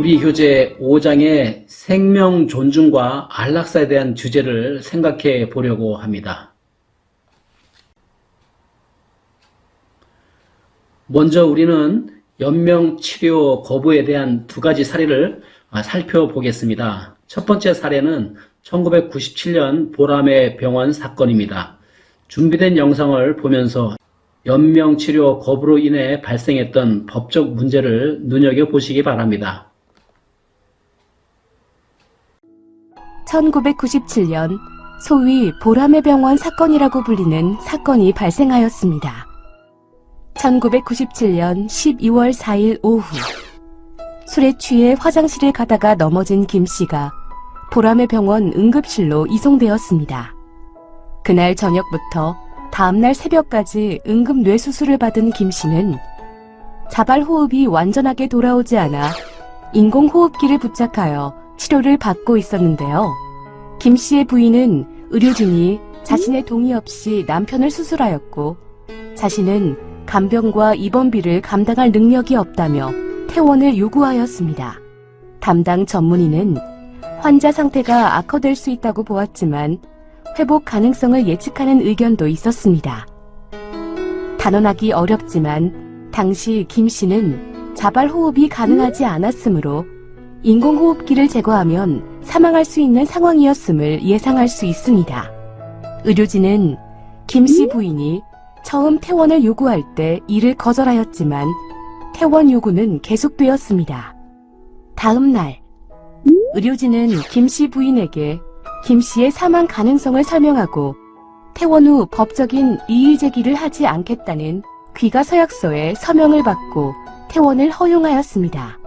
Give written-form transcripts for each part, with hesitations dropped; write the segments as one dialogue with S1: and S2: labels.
S1: 우리 교재 5장의 생명 존중과 안락사에 대한 주제를 생각해 보려고 합니다. 먼저 우리는 연명치료 거부에 대한 두 가지 사례를 살펴보겠습니다. 첫 번째 사례는 1997년 보람의 병원 사건입니다. 준비된 영상을 보면서 연명치료 거부로 인해 발생했던 법적 문제를 눈여겨보시기 바랍니다.
S2: 1997년 소위 보람의 병원 사건이라고 불리는 사건이 발생하였습니다. 1997년 12월 4일 오후 술에 취해 화장실을 가다가 넘어진 김씨가 보람의 병원 응급실로 이송되었습니다. 그날 저녁부터 다음날 새벽까지 응급 뇌수술을 받은 김씨는 자발호흡이 완전하게 돌아오지 않아 인공호흡기를 부착하여 치료를 받고 있었는데요. 김씨의 부인은 의료진이 자신의 동의 없이 남편을 수술하였고 자신은 간병과 입원비를 감당할 능력이 없다며 퇴원을 요구하였습니다. 담당 전문의는 환자 상태가 악화될 수 있다고 보았지만 회복 가능성을 예측하는 의견도 있었습니다. 단언하기 어렵지만 당시 김씨는 자발호흡이 가능하지 않았으므로 인공호흡기를 제거하면 사망할 수 있는 상황이었음을 예상할 수 있습니다. 의료진은 김씨 부인이 처음 퇴원을 요구할 때 이를 거절하였지만 퇴원 요구는 계속되었습니다. 다음 날 의료진은 김씨 부인에게 김씨의 사망 가능성을 설명하고 퇴원 후 법적인 이의 제기를 하지 않겠다는 귀가서약서에 서명을 받고 퇴원을 허용하였습니다.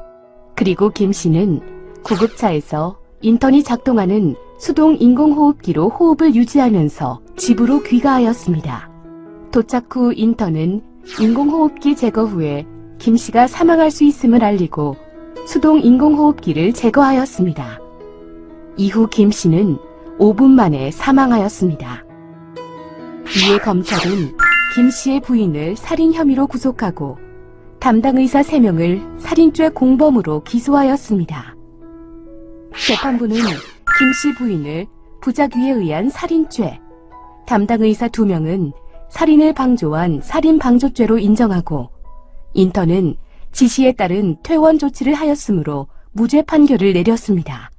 S2: 그리고 김씨는 구급차에서 인턴이 작동하는 수동 인공호흡기로 호흡을 유지하면서 집으로 귀가하였습니다. 도착 후 인턴은 인공호흡기 제거 후에 김씨가 사망할 수 있음을 알리고 수동 인공호흡기를 제거하였습니다. 이후 김씨는 5분 만에 사망하였습니다. 이에 검찰은 김씨의 부인을 살인 혐의로 구속하고 담당 의사 3명을 살인죄 공범으로 기소하였습니다. 재판부는 김씨 부인을 부작위에 의한 살인죄, 담당 의사 2명은 살인을 방조한 살인방조죄로 인정하고 인턴은 지시에 따른 퇴원 조치를 하였으므로 무죄 판결을 내렸습니다.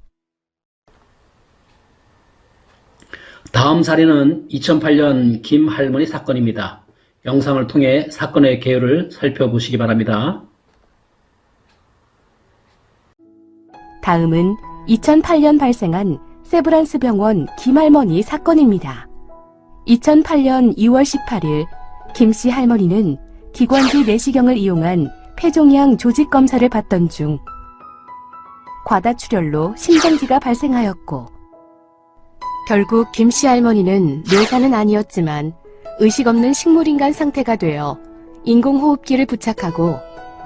S1: 다음 사례는 2008년 김 할머니 사건입니다. 영상을 통해 사건의 개요를 살펴보시기 바랍니다.
S2: 다음은 2008년 발생한 세브란스 병원 김할머니 사건입니다. 2008년 2월 18일 김씨 할머니는 기관지 내시경을 이용한 폐종양 조직 검사를 받던 중 과다출혈로 심정지가 발생하였고 결국 김씨 할머니는 뇌사는 아니었지만 의식 없는 식물인간 상태가 되어 인공호흡기를 부착하고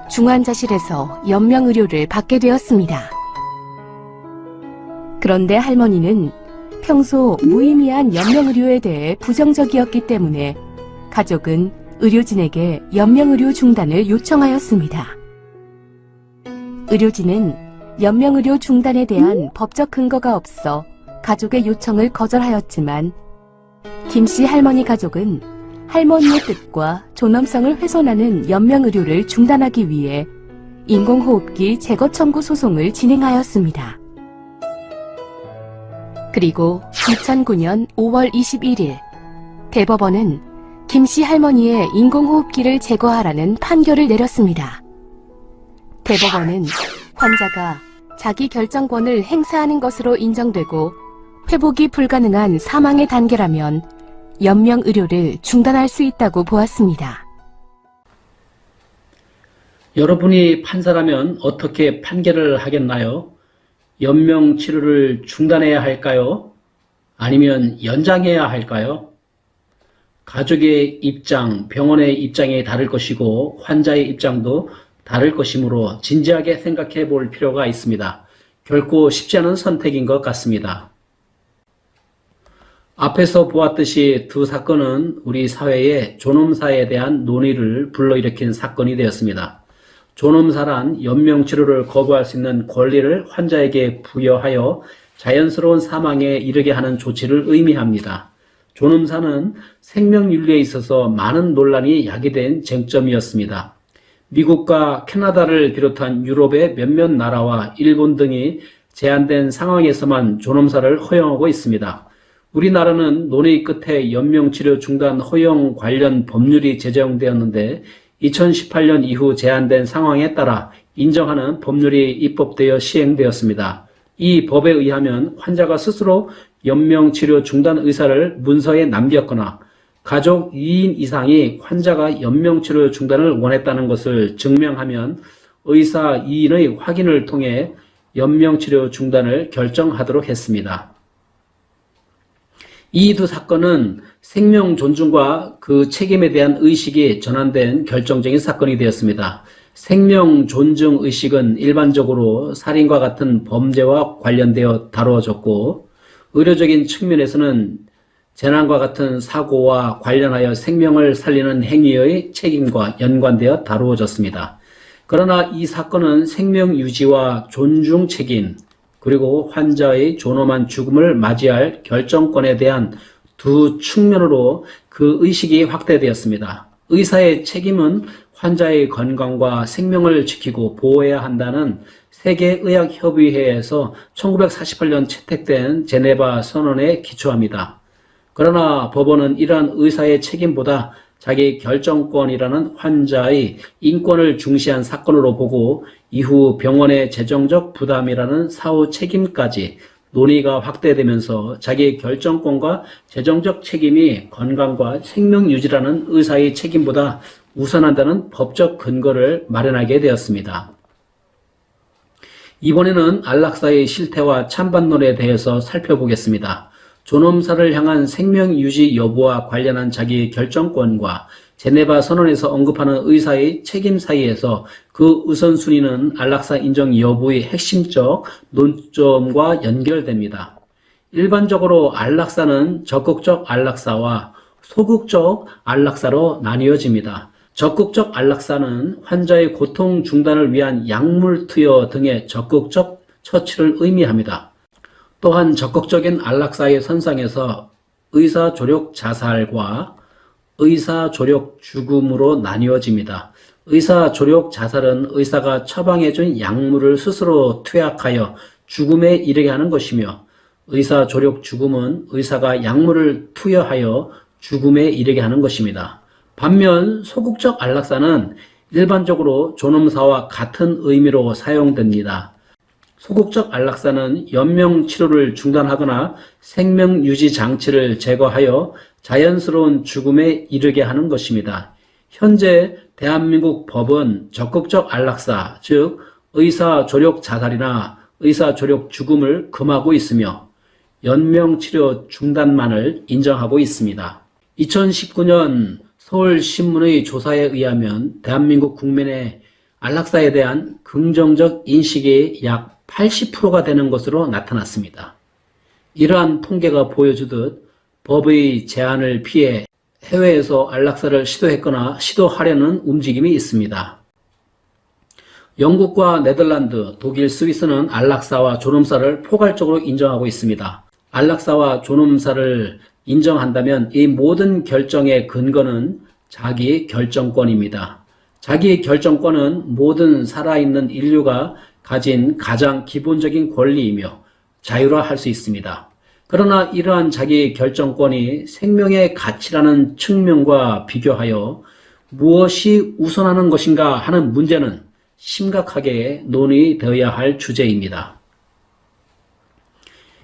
S2: 중환자실에서 연명의료를 받게 되었습니다. 그런데 할머니는 평소 무의미한 연명의료에 대해 부정적이었기 때문에 가족은 의료진에게 연명의료 중단을 요청하였습니다. 의료진은 연명의료 중단에 대한 법적 근거가 없어 가족의 요청을 거절하였지만 김씨 할머니 가족은 할머니의 뜻과 존엄성을 훼손하는 연명의료를 중단하기 위해 인공호흡기 제거 청구 소송을 진행하였습니다. 그리고 2009년 5월 21일 대법원은 김씨 할머니의 인공호흡기를 제거하라는 판결을 내렸습니다. 대법원은 환자가 자기 결정권을 행사하는 것으로 인정되고 회복이 불가능한 사망의 단계라면 연명의료를 중단할 수 있다고 보았습니다.
S1: 여러분이 판사라면 어떻게 판결을 하겠나요? 연명치료를 중단해야 할까요? 아니면 연장해야 할까요? 가족의 입장, 병원의 입장이 다를 것이고 환자의 입장도 다를 것이므로 진지하게 생각해 볼 필요가 있습니다. 결코 쉽지 않은 선택인 것 같습니다. 앞에서 보았듯이 두 사건은 우리 사회의 존엄사에 대한 논의를 불러일으킨 사건이 되었습니다. 존엄사란 연명치료를 거부할 수 있는 권리를 환자에게 부여하여 자연스러운 사망에 이르게 하는 조치를 의미합니다. 존엄사는 생명윤리에 있어서 많은 논란이 야기된 쟁점이었습니다. 미국과 캐나다를 비롯한 유럽의 몇몇 나라와 일본 등이 제한된 상황에서만 존엄사를 허용하고 있습니다. 우리나라는 논의 끝에 연명치료 중단 허용 관련 법률이 제정되었는데 2018년 이후 제한된 상황에 따라 인정하는 법률이 입법되어 시행되었습니다. 이 법에 의하면 환자가 스스로 연명치료 중단 의사를 문서에 남겼거나 가족 2인 이상이 환자가 연명치료 중단을 원했다는 것을 증명하면 의사 2인의 확인을 통해 연명치료 중단을 결정하도록 했습니다. 이 두 사건은 생명 존중과 그 책임에 대한 의식이 전환된 결정적인 사건이 되었습니다. 생명 존중 의식은 일반적으로 살인과 같은 범죄와 관련되어 다루어졌고, 의료적인 측면에서는 재난과 같은 사고와 관련하여 생명을 살리는 행위의 책임과 연관되어 다루어졌습니다. 그러나 이 사건은 생명 유지와 존중 책임, 그리고 환자의 존엄한 죽음을 맞이할 결정권에 대한 두 측면으로 그 의식이 확대되었습니다. 의사의 책임은 환자의 건강과 생명을 지키고 보호해야 한다는 세계의학협의회에서 1948년 채택된 제네바 선언에 기초합니다. 그러나 법원은 이러한 의사의 책임보다 자기 결정권이라는 환자의 인권을 중시한 사건으로 보고 이후 병원의 재정적 부담이라는 사후 책임까지 논의가 확대되면서 자기 결정권과 재정적 책임이 건강과 생명 유지라는 의사의 책임보다 우선한다는 법적 근거를 마련하게 되었습니다. 이번에는 안락사의 실태와 찬반론에 대해서 살펴보겠습니다. 존엄사를 향한 생명 유지 여부와 관련한 자기 결정권과 제네바 선언에서 언급하는 의사의 책임 사이에서 그 우선순위는 안락사 인정 여부의 핵심적 논점과 연결됩니다. 일반적으로 안락사는 적극적 안락사와 소극적 안락사로 나뉘어집니다. 적극적 안락사는 환자의 고통 중단을 위한 약물 투여 등의 적극적 처치를 의미합니다. 또한 적극적인 안락사의 선상에서 의사 조력 자살과 의사 조력 죽음으로 나뉘어집니다. 의사 조력 자살은 의사가 처방해준 약물을 스스로 투약하여 죽음에 이르게 하는 것이며, 의사 조력 죽음은 의사가 약물을 투여하여 죽음에 이르게 하는 것입니다. 반면 소극적 안락사는 일반적으로 존엄사와 같은 의미로 사용됩니다. 소극적 안락사는 연명치료를 중단하거나 생명유지 장치를 제거하여 자연스러운 죽음에 이르게 하는 것입니다. 현재 대한민국 법은 적극적 안락사, 즉 의사조력 자살이나 의사조력 죽음을 금하고 있으며 연명치료 중단만을 인정하고 있습니다. 2019년 서울신문의 조사에 의하면 대한민국 국민의 안락사에 대한 긍정적 인식이 약 80%가 되는 것으로 나타났습니다. 이러한 통계가 보여주듯 법의 제한을 피해 해외에서 안락사를 시도했거나 시도하려는 움직임이 있습니다. 영국과 네덜란드, 독일, 스위스는 안락사와 존엄사를 포괄적으로 인정하고 있습니다. 안락사와 존엄사를 인정한다면 이 모든 결정의 근거는 자기 결정권입니다. 자기 결정권은 모든 살아있는 인류가 가진 가장 기본적인 권리이며 자유라 할 수 있습니다. 그러나 이러한 자기 결정권이 생명의 가치라는 측면과 비교하여 무엇이 우선하는 것인가 하는 문제는 심각하게 논의되어야 할 주제입니다.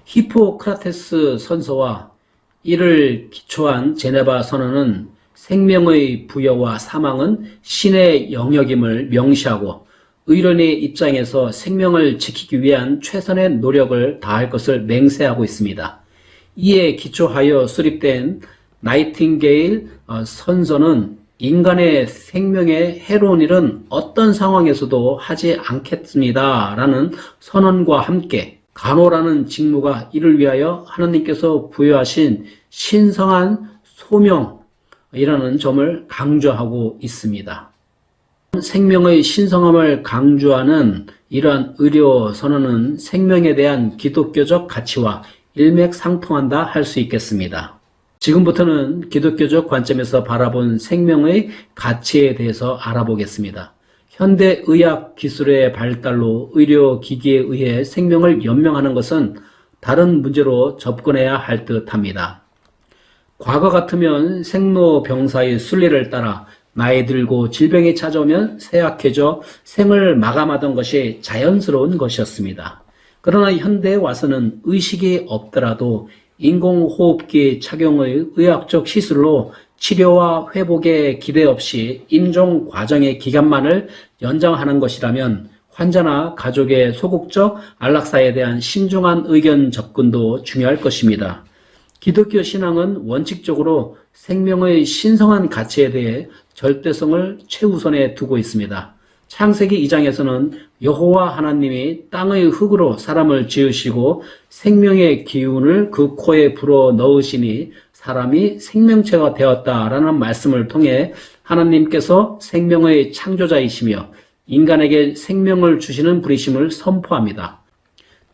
S1: 히포크라테스 선서와 이를 기초한 제네바 선언은 생명의 부여와 사망은 신의 영역임을 명시하고 의료인의 입장에서 생명을 지키기 위한 최선의 노력을 다할 것을 맹세하고 있습니다. 이에 기초하여 수립된 나이팅게일 선서는 인간의 생명에 해로운 일은 어떤 상황에서도 하지 않겠습니다 라는 선언과 함께 간호라는 직무가 이를 위하여 하나님께서 부여하신 신성한 소명이라는 점을 강조하고 있습니다. 생명의 신성함을 강조하는 이러한 의료 선언은 생명에 대한 기독교적 가치와 일맥상통한다 할 수 있겠습니다. 지금부터는 기독교적 관점에서 바라본 생명의 가치에 대해서 알아보겠습니다. 현대 의학 기술의 발달로 의료기기에 의해 생명을 연명하는 것은 다른 문제로 접근해야 할 듯합니다. 과거 같으면 생로병사의 순리를 따라 나이 들고 질병이 찾아오면 쇠약해져 생을 마감하던 것이 자연스러운 것이었습니다. 그러나 현대에 와서는 의식이 없더라도 인공호흡기 착용의 의학적 시술로 치료와 회복에 기대 없이 임종 과정의 기간만을 연장하는 것이라면 환자나 가족의 소극적 안락사에 대한 신중한 의견 접근도 중요할 것입니다. 기독교 신앙은 원칙적으로 생명의 신성한 가치에 대해 절대성을 최우선에 두고 있습니다. 창세기 2장에서는 여호와 하나님이 땅의 흙으로 사람을 지으시고 생명의 기운을 그 코에 불어 넣으시니 사람이 생명체가 되었다라는 말씀을 통해 하나님께서 생명의 창조자이시며 인간에게 생명을 주시는 분이심을 선포합니다.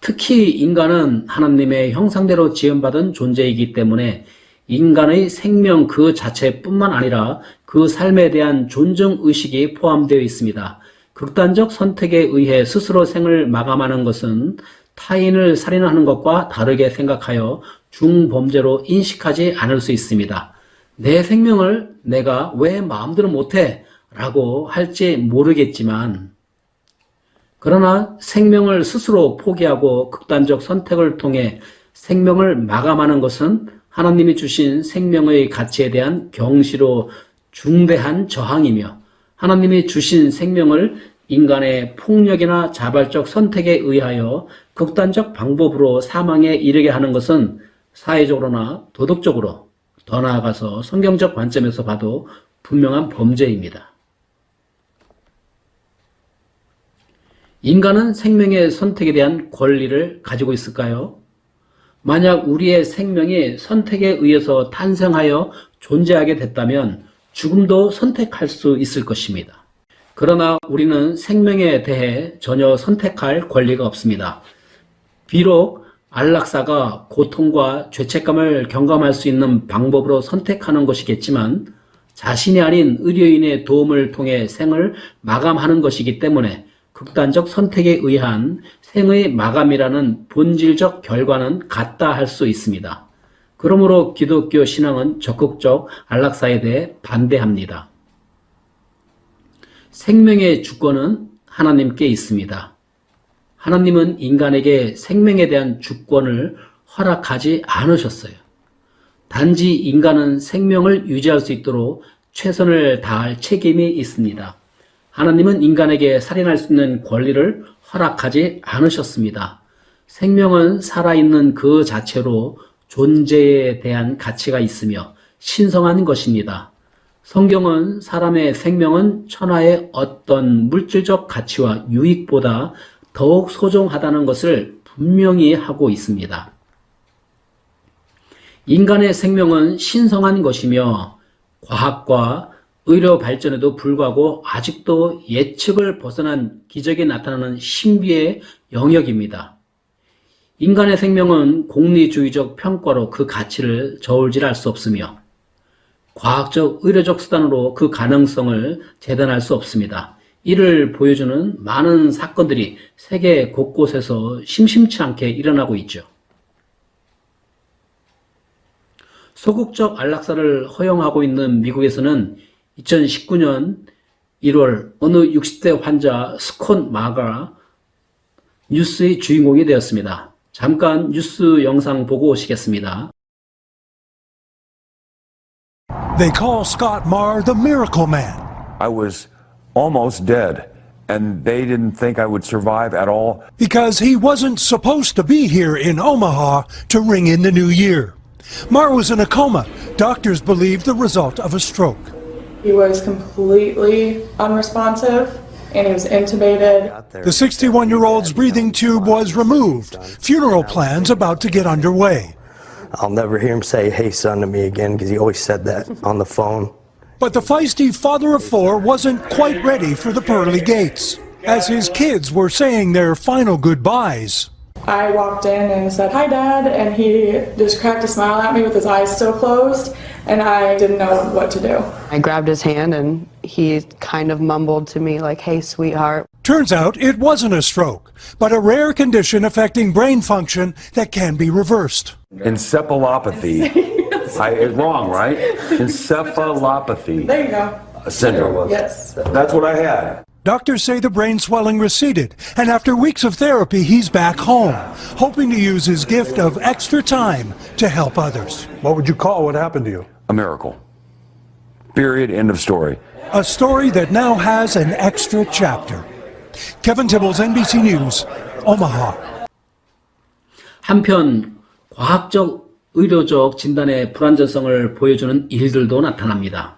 S1: 특히 인간은 하나님의 형상대로 지음받은 존재이기 때문에 인간의 생명 그 자체뿐만 아니라 그 삶에 대한 존중의식이 포함되어 있습니다. 극단적 선택에 의해 스스로 생을 마감하는 것은 타인을 살인하는 것과 다르게 생각하여 중범죄로 인식하지 않을 수 있습니다. 내 생명을 내가 왜 마음대로 못해? 라고 할지 모르겠지만 그러나 생명을 스스로 포기하고 극단적 선택을 통해 생명을 마감하는 것은 하나님이 주신 생명의 가치에 대한 경시로 중대한 저항이며 하나님이 주신 생명을 인간의 폭력이나 자발적 선택에 의하여 극단적 방법으로 사망에 이르게 하는 것은 사회적으로나 도덕적으로 더 나아가서 성경적 관점에서 봐도 분명한 범죄입니다. 인간은 생명의 선택에 대한 권리를 가지고 있을까요? 만약 우리의 생명이 선택에 의해서 탄생하여 존재하게 됐다면 죽음도 선택할 수 있을 것입니다. 그러나 우리는 생명에 대해 전혀 선택할 권리가 없습니다. 비록 안락사가 고통과 죄책감을 경감할 수 있는 방법으로 선택하는 것이겠지만 자신이 아닌 의료인의 도움을 통해 생을 마감하는 것이기 때문에 극단적 선택에 의한 생의 마감이라는 본질적 결과는 같다 할 수 있습니다. 그러므로 기독교 신앙은 적극적 안락사에 대해 반대합니다. 생명의 주권은 하나님께 있습니다. 하나님은 인간에게 생명에 대한 주권을 허락하지 않으셨어요. 단지 인간은 생명을 유지할 수 있도록 최선을 다할 책임이 있습니다. 하나님은 인간에게 살인할 수 있는 권리를 허락하지 않으셨습니다. 생명은 살아있는 그 자체로 존재에 대한 가치가 있으며 신성한 것입니다. 성경은 사람의 생명은 천하의 어떤 물질적 가치와 유익보다 더욱 소중하다는 것을 분명히 하고 있습니다. 인간의 생명은 신성한 것이며 과학과 의료 발전에도 불구하고 아직도 예측을 벗어난 기적이 나타나는 신비의 영역입니다. 인간의 생명은 공리주의적 평가로 그 가치를 저울질할 수 없으며 과학적 의료적 수단으로 그 가능성을 재단할 수 없습니다. 이를 보여주는 많은 사건들이 세계 곳곳에서 심심치 않게 일어나고 있죠. 소극적 안락사를 허용하고 있는 미국에서는 2019년 1월 어느 60대 환자 스콧 마가 뉴스의 주인공이 되었습니다. 잠깐 뉴스 영상 보고 오시겠습니다.
S3: They call Scott Marr the Miracle Man.
S4: I was almost dead, and they didn't think I would survive at all.
S3: Because he wasn't supposed to be here in Omaha to ring in the new year. Marr was in a coma. Doctors believe the result of a stroke.
S5: He was completely unresponsive and he was intubated.
S3: The 61-year-old's breathing tube was removed. Funeral plans about to get underway.
S6: I'll never hear him say, "Hey, son," to me again, because he always said that on the phone.
S3: But the feisty father of four wasn't quite ready for the pearly gates. As his kids were saying their final goodbyes,
S5: I walked in and said, "Hi, Dad," and he just cracked a smile at me with his eyes still closed, and I didn't know what to do.
S6: I grabbed his hand and he kind of mumbled to me like, "Hey, sweetheart."
S3: turns out it wasn't a stroke, but a rare condition affecting brain function that can be reversed.
S4: Encephalopathy. It's wrong, right? Encephalopathy
S5: There you go.
S4: syndrome.
S5: Yes.
S4: That's what I had.
S3: Doctors say the brain swelling receded, and after weeks of therapy, he's back home, hoping to use his gift of extra time to help others.
S7: What would you call what happened to you?
S4: A miracle. Period. End of story.
S3: A story that now has an extra chapter. Kevin Tibbles, NBC News, Omaha.
S1: 한편 과학적, 의료적 진단의 불완전성을 보여주는 일들도 나타납니다.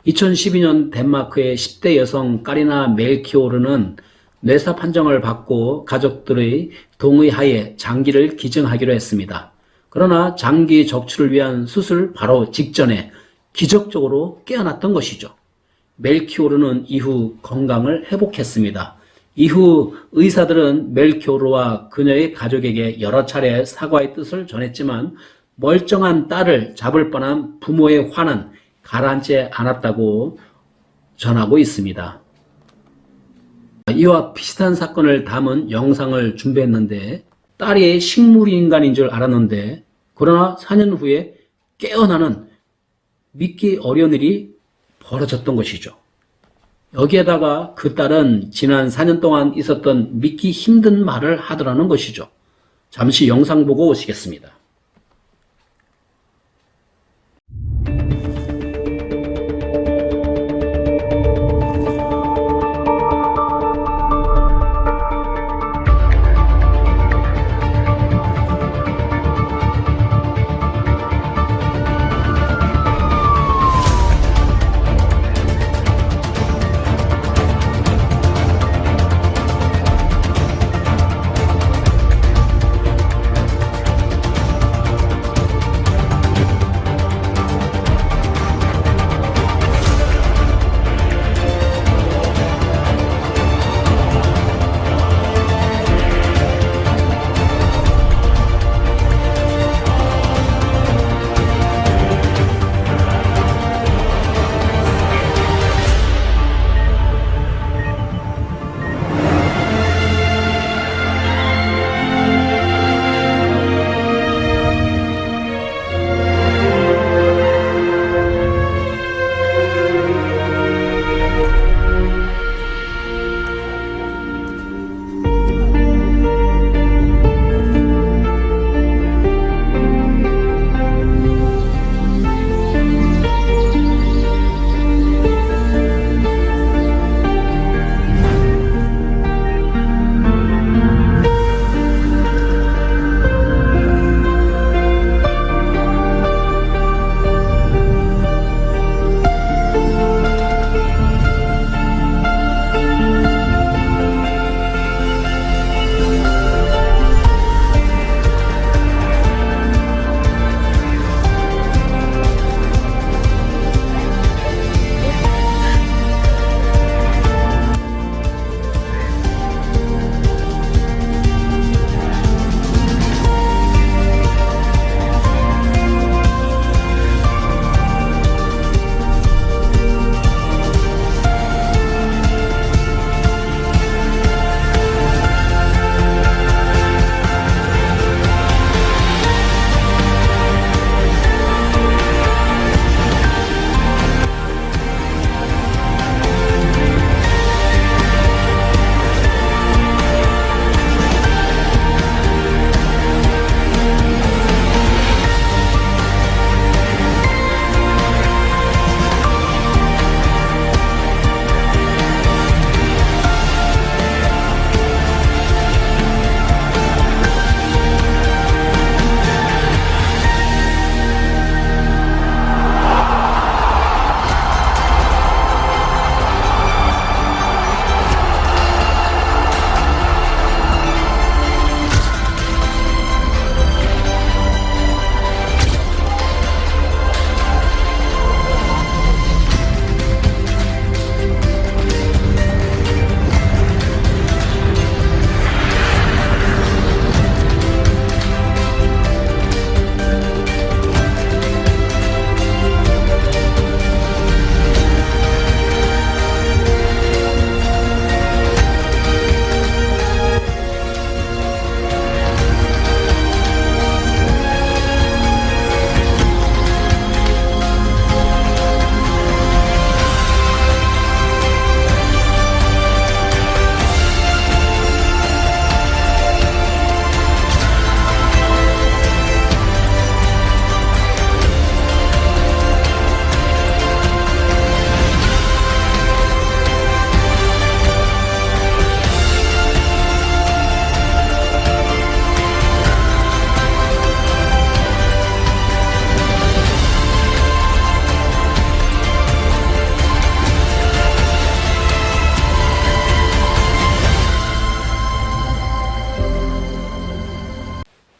S1: 2012년 덴마크의 10대 여성 까리나 멜키오르는 뇌사 판정을 받고 가족들의 동의하에 장기를 기증하기로 했습니다. 그러나 장기 적출을 위한 수술 바로 직전에 기적적으로 깨어났던 것이죠. 멜키오르는 이후 건강을 회복했습니다. 이후 의사들은 멜키오르와 그녀의 가족에게 여러 차례 사과의 뜻을 전했지만 멀쩡한 딸을 잡을 뻔한 부모의 화는 가라앉지 않았다고 전하고 있습니다. 이와 비슷한 사건을 담은 영상을 준비했는데 딸이 식물인간인 줄 알았는데 그러나 4년 후에 깨어나는 믿기 어려운 일이 벌어졌던 것이죠. 여기에다가 그 딸은 지난 4년 동안 있었던 믿기 힘든 말을 하더라는 것이죠. 잠시 영상 보고 오시겠습니다.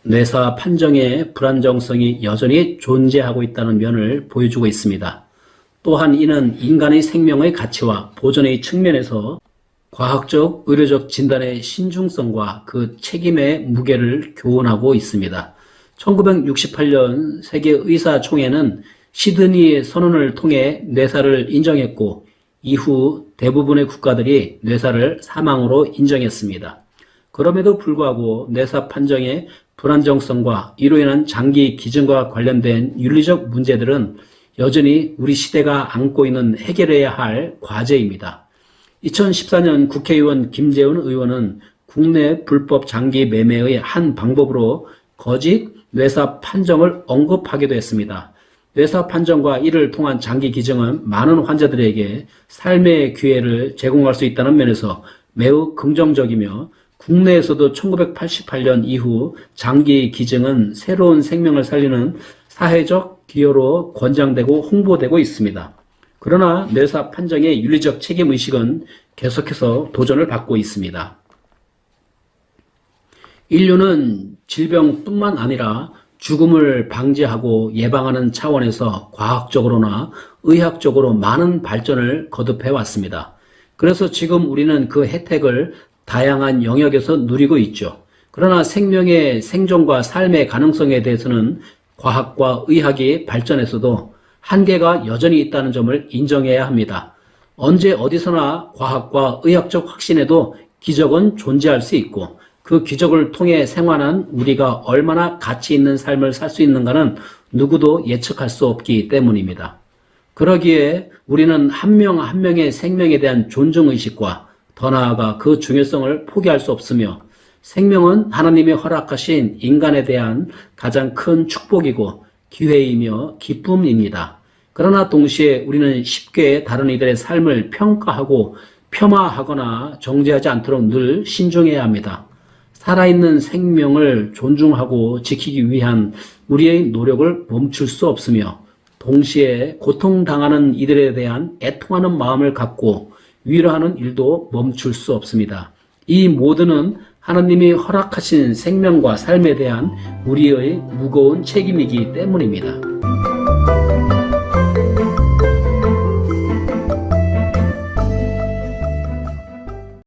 S1: 뇌사 판정의 불안정성이 여전히 존재하고 있다는 면을 보여주고 있습니다. 또한 이는 인간의 생명의 가치와 보존의 측면에서 과학적, 의료적 진단의 신중성과 그 책임의 무게를 교훈하고 있습니다. 1968년 세계의사총회는 시드니 선언을 통해 뇌사를 인정했고 이후 대부분의 국가들이 뇌사를 사망으로 인정했습니다. 그럼에도 불구하고 뇌사 판정의 불안정성과 이로 인한 장기 기증과 관련된 윤리적 문제들은 여전히 우리 시대가 안고 있는 해결해야 할 과제입니다. 2014년 국회의원 김재훈 의원은 국내 불법 장기 매매의 한 방법으로 거짓 뇌사 판정을 언급하기도 했습니다. 뇌사 판정과 이를 통한 장기 기증은 많은 환자들에게 삶의 기회를 제공할 수 있다는 면에서 매우 긍정적이며 국내에서도 1988년 이후 장기 기증은 새로운 생명을 살리는 사회적 기여로 권장되고 홍보되고 있습니다. 그러나 뇌사 판정의 윤리적 책임의식은 계속해서 도전을 받고 있습니다. 인류는 질병뿐만 아니라 죽음을 방지하고 예방하는 차원에서 과학적으로나 의학적으로 많은 발전을 거듭해 왔습니다. 그래서 지금 우리는 그 혜택을 다양한 영역에서 누리고 있죠. 그러나 생명의 생존과 삶의 가능성에 대해서는 과학과 의학이 발전해서도 한계가 여전히 있다는 점을 인정해야 합니다. 언제 어디서나 과학과 의학적 확신에도 기적은 존재할 수 있고 그 기적을 통해 생활한 우리가 얼마나 가치 있는 삶을 살 수 있는가는 누구도 예측할 수 없기 때문입니다. 그러기에 우리는 한 명 한 명의 생명에 대한 존중의식과 더 나아가 그 중요성을 포기할 수 없으며 생명은 하나님이 허락하신 인간에 대한 가장 큰 축복이고 기회이며 기쁨입니다. 그러나 동시에 우리는 쉽게 다른 이들의 삶을 평가하고 폄하하거나 정죄하지 않도록 늘 신중해야 합니다. 살아있는 생명을 존중하고 지키기 위한 우리의 노력을 멈출 수 없으며 동시에 고통당하는 이들에 대한 애통하는 마음을 갖고 위로하는 일도 멈출 수 없습니다. 이 모두는 하나님이 허락하신 생명과 삶에 대한 우리의 무거운 책임이기 때문입니다.